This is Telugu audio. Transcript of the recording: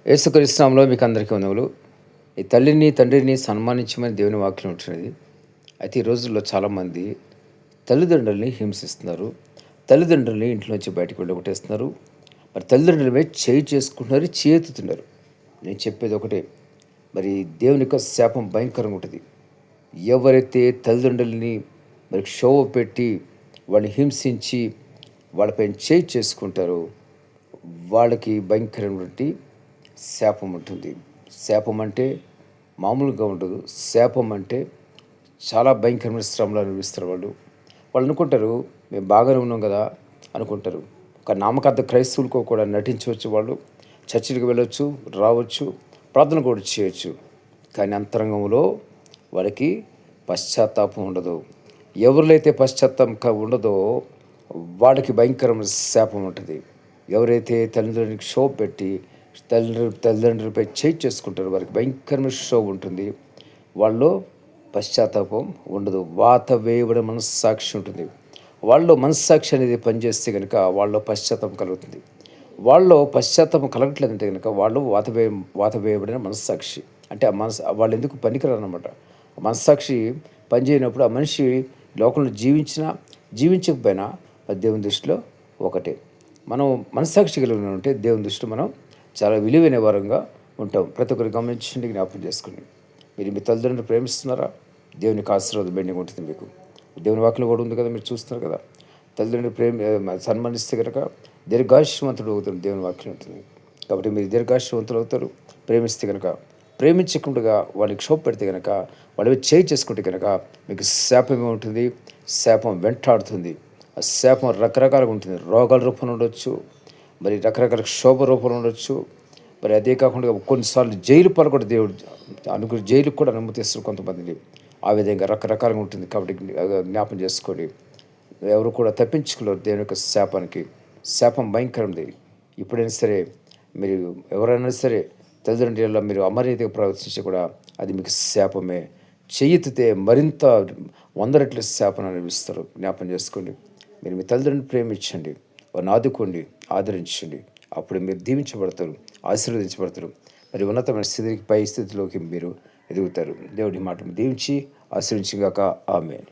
యేసుక్రీస్తు నామములో మీకు అందరికీ వందనాలు. ఈ తల్లిని, తండ్రిని సన్మానించమని దేవుని వాక్యం ఉంటున్నది. అయితే ఈ రోజుల్లో చాలామంది తల్లిదండ్రుల్ని హింసిస్తున్నారు. తల్లిదండ్రుల్ని ఇంట్లో నుంచి బయటకు వెళ్ళగొట్టేస్తున్నారు. మరి తల్లిదండ్రుల మీద చేయి చేసుకుంటున్నారు, చేతుతున్నారు. నేను చెప్పేది ఒకటే, మరి దేవుని యొక్క శాపం భయంకరంగా ఉంటుంది. ఎవరైతే తల్లిదండ్రులని మరి క్షోభ పెట్టి, వాళ్ళని హింసించి, వాళ్ళపైన చేయి చేసుకుంటారో వాళ్ళకి భయంకరమైనటువంటి శాపం ఉంటుంది. శాపం అంటే మామూలుగా ఉండదు. శాపం అంటే చాలా భయంకరమైన శ్రమలు అనుభవిస్తారు వాళ్ళు. వాళ్ళు అనుకుంటారు మేము బాగానే ఉన్నాం కదా అనుకుంటారు. ఒక నామకార్థ క్రైస్తవులకు కూడా నటించవచ్చు వాళ్ళు. చర్చికి వెళ్ళొచ్చు, రావచ్చు, ప్రార్థన కూడా చేయొచ్చు. కానీ అంతరంగంలో వాళ్ళకి పశ్చాత్తాపం ఉండదు. ఎవరిలో అయితే పశ్చాత్తాపం ఉండదో వాళ్ళకి భయంకరమైన శాపం ఉంటుంది. ఎవరైతే తల్లిదండ్రులకి క్షోభ పెట్టి తల్లిదండ్రులపై చేయి చేసుకుంటారో వారికి భయంకరమైన క్షోభ ఉంటుంది. వాళ్ళు పశ్చాత్తాపం ఉండదు. వాత వేయబడిన మనస్సాక్షి ఉంటుంది. వాళ్ళలో మనస్సాక్షి అనేది పనిచేస్తే కనుక వాళ్ళలో పశ్చాత్తాపం కలుగుతుంది. వాళ్ళలో పశ్చాత్తాపం కలగట్లేదంటే కనుక వాళ్ళు వాత వేయబడిన మనస్సాక్షి అంటే ఆ వాళ్ళు ఎందుకు పనికిరారన్నమాట. ఆ మనస్సాక్షి పనిచేయనప్పుడు ఆ మనిషి లోకంలో జీవించకపోయినా దేవుని దృష్టిలో ఒకటే. మనం మనస్సాక్షి కలిగి ఉంటే దేవుని దృష్టిలో మనం చాలా విలువైన వారంగా ఉంటాం. ప్రతి ఒక్కరు గమనించండి, జ్ఞాపకం చేసుకోండి. మీరు మీ తల్లిదండ్రులు ప్రేమిస్తున్నారా? దేవునికి ఆశీర్వాదం బెండింగ్ ఉంటుంది మీకు. దేవుని వాక్యం కూడా ఉంది కదా, మీరు చూస్తున్నారు కదా. తల్లిదండ్రులు సన్మానిస్తే కనుక దీర్ఘాయుష్మంతుడు అవుతాడు, దేవుని వాక్యం ఉంటుంది. కాబట్టి మీరు దీర్ఘాయుష్మంతులు అవుతారు. ప్రేమిస్తే కనుక, ప్రేమించకుండా వాళ్ళకి క్షోభ పెడితే కనుక, వాళ్ళ చేయి చేసుకుంటే కనుక మీకు శాపమే ఉంటుంది. శాపం వెంటాడుతుంది. ఆ శాపం రకరకాలుగా ఉంటుంది. రోగాల రూపంలో ఉండొచ్చు, మరి రకరకాల క్షోభ రూపంలో ఉండొచ్చు. మరి అదే కాకుండా కొన్నిసార్లు జైలు పాలు కూడా దేవుడు జైలుకు కూడా అనుమతిస్తారు కొంతమందిని. ఆ విధంగా రకరకాలుగా ఉంటుంది. కాబట్టి జ్ఞాపం చేసుకోండి. ఎవరు కూడా తప్పించుకోలేరు దేవుని యొక్క శాపానికి. శాపం భయంకరంది. ఇప్పుడైనా సరే మీరు ఎవరైనా సరే తల్లిదండ్రుల మీరు అమర్యాదగా ప్రవర్తించి కూడా అది మీకు శాపమే. చెయ్యితే మరింత 100 రెట్ల శాపం అనుభవిస్తారు. జ్ఞాపం చేసుకోండి. మీరు మీ తల్లిదండ్రులను ప్రేమించండి, వారిని ఆదుకోండి, ఆదరించండి. అప్పుడు మీరు దీవించబడతారు, ఆశీర్వదించబడతారు. మరి ఉన్నతమైన స్థితికి, పై స్థితిలోకి మీరు ఎదుగుతారు. దేవుడి మాటను దీవించి ఆశీర్వించుగాక. ఆమేన్.